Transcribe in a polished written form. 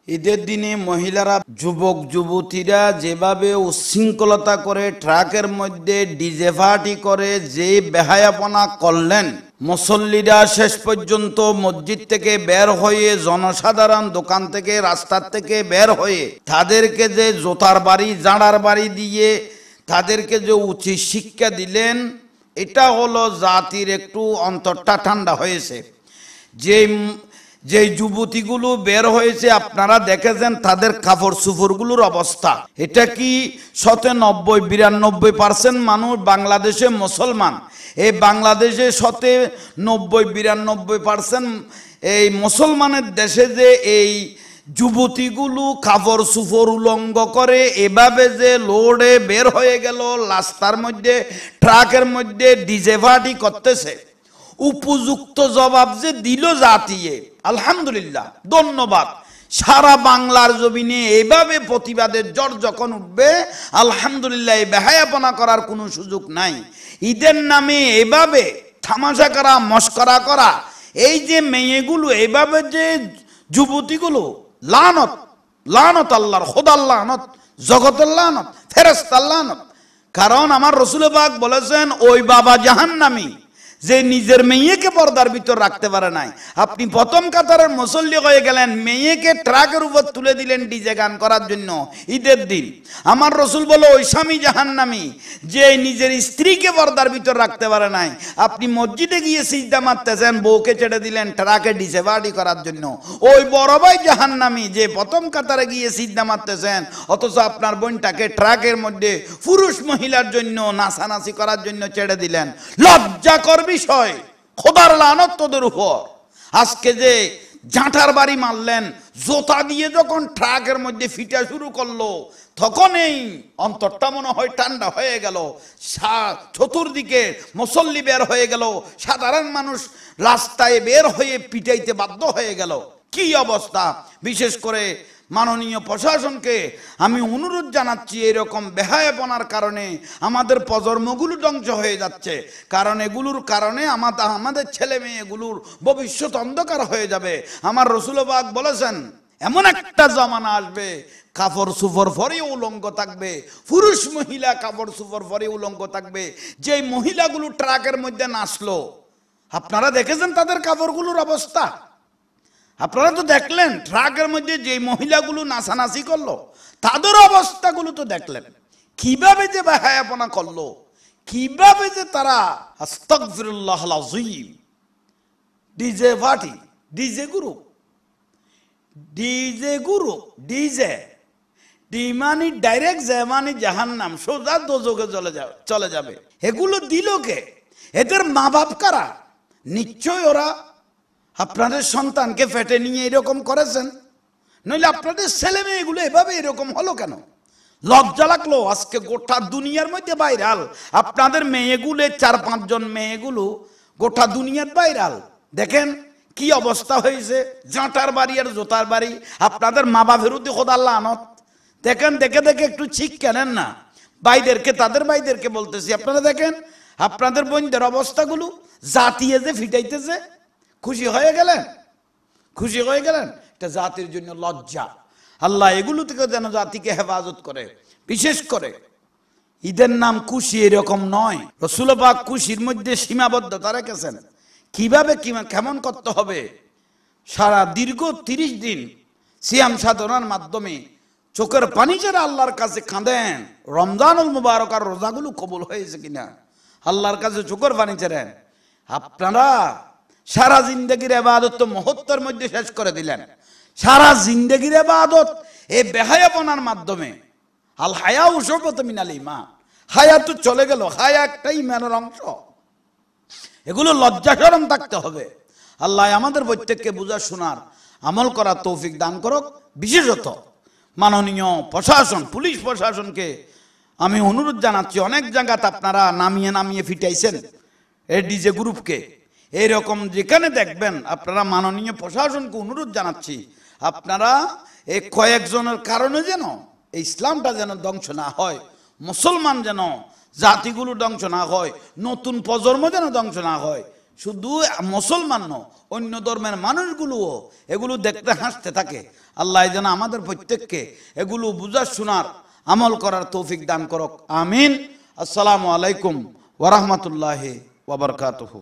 ঈদের দিনে মহিলারা যুবক যুবতীরা যেভাবে উচ্ছৃঙ্খলতা করে ট্রাকের মধ্যে ডিজে পার্টি করে যে বেহায়াপনা করলেন, মুসল্লিরা শেষ পর্যন্ত মসজিদ থেকে বের হয়ে জনসাধারণ দোকান থেকে রাস্তার থেকে বের হয়ে তাদেরকে যে জোতার বাড়ি জাঁড়ার বাড়ি দিয়ে তাদেরকে যে উচিত শিক্ষা দিলেন, এটা হলো জাতির একটু অন্তরটা ঠান্ডা হয়েছে। যে যুবতীগুলো বের হয়েছে আপনারা দেখেছেন তাদের কাপড় চোপড়গুলোর অবস্থা। এটা কি 90-92% মানুষ বাংলাদেশে মুসলমান। এই বাংলাদেশে 90-92% এই মুসলমানের দেশে যে এই যুবতীগুলো কাপড় চোপড় উলঙ্গ করে এভাবে যে লোডে বের হয়ে গেল, রাস্তার মধ্যে ট্রাকের মধ্যে ডিজে পার্টি করতেছে, উপযুক্ত জবাব যে দিল জাতিয়ে, আলহামদুলিল্লাহ, ধন্যবাদ। সারা বাংলার জমিনে এইভাবে প্রতিবাদের জ্বর যখন উঠবে, আলহামদুলিল্লাহ, বেহায়াপনা করার কোনো সুযোগ নাই। ঈদের নামে এভাবে তামাশা করা, মস্করা করা, এই যে মেয়েগুলো এইভাবে যে যুবতীগুলো, লানত, লানত আল্লাহর, খোদার লানত, জগতের লানত, ফেরেশতার লানত। কারণ আমার রাসূল পাক বলেছেন, ওই বাবা জাহান্নামী যে নিজের মেয়েকে পর্দার ভিতর রাখতে পারে নাই। আপনি প্রথম কাতারের মুসল্লি হয়ে গেলেন, মেয়েকে ট্রাকের উপর তুলে দিলেন ডিজে গান করার জন্য ঈদের দিন। আমার রাসূল বলে, ওই স্বামী জাহান্নামী যে নিজের স্ত্রীকে পর্দার ভিতর রাখতে পারে নাই। আপনি মসজিদে গিয়ে সিজদা মারতেছেন, বউকে ছেড়ে দিলেন ট্রাকে ডিজে পার্টি করার জন্য। ওই বড় ভাই জাহান্নামী যে প্রথম কাতারে গিয়ে সিজদা মারতেছেন, অথচ আপনার বোনটাকে ট্রাকের মধ্যে পুরুষ মহিলার জন্য নাচানাচি করার জন্য ছেড়ে দিলেন। লজ্জাকর বিষয়, খোদার লানত তোদের উপর। আজকে যে জাঁটার বাড়ি মারলেন, জোতা দিয়ে যখন ট্রাকের মধ্যে ফিটা শুরু করলো, তখন এই অন্তরটা মনে হয় ঠান্ডা হয়ে গেল। চতুর্দিকে মুসল্লি বের হয়ে গেল, সাধারণ মানুষ রাস্তায় বের হয়ে পিটাইতে বাধ্য হয়ে গেল। কি অবস্থা! বিশেষ করে মাননীয় প্রশাসনকে আমি অনুরোধ জানাচ্ছি, এরকম বেহায়াপনার কারণে আমাদের প্রজন্মগুলো ধ্বংস হয়ে যাচ্ছে। কারণ এগুলোর কারণে আমাদের ছেলে মেয়েগুলোর ভবিষ্যৎ অন্ধকার হয়ে যাবে। আমার রাসূল পাক বলেছেন, এমন একটা জমানা আসবে কাপড় চোপড় পরে উলঙ্গ থাকবে, পুরুষ মহিলা কাপড় চোপড় পরে উলঙ্গ থাকবে। যে মহিলাগুলো ট্রাকের মধ্যে নাচলো, আপনারা দেখেছেন তাদের কাপড়গুলোর অবস্থা? আপনারা তো দেখলেন ট্রাকের মধ্যে যে মহিলাগুলো নাচানাচি করলো, তাদের অবস্থাগুলো তো দেখলেন, কিভাবে যে বেহায়াপনা করলো, কিভাবে যে তারা আস্তাগফিরুল্লাহল আযীম। DJ party, DJ group, DJ group, DJ D মানে ডাইরেক্ট, যে মানে জাহান্নাম, সোজা দোজখে চলে যাবে। এগুলো দিল কে? এদের মা বাপ কারা? নিশ্চয় ওরা আপনাদের সন্তানকে ফেটে নিয়ে এরকম করেছেন, নইলে আপনাদের ছেলে মেয়েগুলো এভাবে এরকম হলো কেন? লজ্জা লাগলো। আজকে গোটা দুনিয়ার মধ্যে ভাইরাল আপনাদের মেয়েগুলো, 4-5 জন মেয়েগুলো গোটা দুনিয়ার ভাইরাল। দেখেন কি অবস্থা হয়েছে, জাঁটার বাড়ি আর জোতার বাড়ি। আপনাদের মা বাপের উদ্দি খোদার লানত। দেখেন, দেখে দেখে একটু ঠিক কেনেন না ভাইদেরকে, তাদের ভাইদেরকে বলতেছি, আপনারা দেখেন আপনাদের বোনদের অবস্থাগুলো, জাতিয়ে যে ফিটাইতেছে। খুশি হয়ে গেলেন? খুশি হয়ে গেলেন? এটা জাতির জন্য লজ্জা। আল্লাহ এগুলো থেকে যেন জাতিকে হেফাজত করে। বিশেষ করে ঈদের নাম খুশি, এরকম নয়। রাসূল পাক খুশির মধ্যে সীমাবদ্ধতা রেখেছেন, কিভাবে কেমন করতে হবে। সারা দীর্ঘ 30 দিন সিয়াম সাধনার মাধ্যমে চোখের পানি ছেড়ে আল্লাহর কাছে কাঁদেন, রমজানুল মুবারক আর রোজাগুলো কবুল হয়েছে কিনা আল্লাহর কাছে চোখের পানি ছেড়েন। আপনারা সারা জিন্দগির ইবাদত তো মুহূর্তের মধ্যে শেষ করে দিলেন। সারা জিন্দগির ইবাদত এই বেহায়াপনার মাধ্যমে। আল হায়াউ শুবতুম মিনাল ঈমান, হায়া তো চলে গেল। হায়া একটা ঈমানের অংশ। এগুলো লজ্জা শরম থাকতে হবে। আল্লাহ আমাদের প্রত্যেককে বুঝা শোনার আমল করার তৌফিক দান করুক। বিশেষত মাননীয় প্রশাসন, পুলিশ প্রশাসনকে আমি অনুরোধ জানাচ্ছি, অনেক জায়গাতে আপনারা নামিয়ে নামিয়ে ফিটাইছেন এই ডিজে গ্রুপকে। এইরকম যেখানে দেখবেন, আপনারা মাননীয় প্রশাসনকে অনুরোধ জানাচ্ছি, আপনারা এই কয়েকজনের কারণে যেন এই ইসলামটা যেন ধ্বংস না হয়, মুসলমান যেন জাতিগুলো ধ্বংস না হয়, নতুন প্রজন্ম যেন ধ্বংস না হয়। শুধু মুসলমান নয়, অন্য ধর্মের মানুষগুলোও এগুলো দেখতে হাসতে থাকে। আল্লাহ যেন আমাদের প্রত্যেককে এগুলো বুঝার শোনার আমল করার তৌফিক দান করক, আমিন। আসসালামু আলাইকুম ওয়া রাহমাতুল্লাহি ওয়া বারাকাতুহু।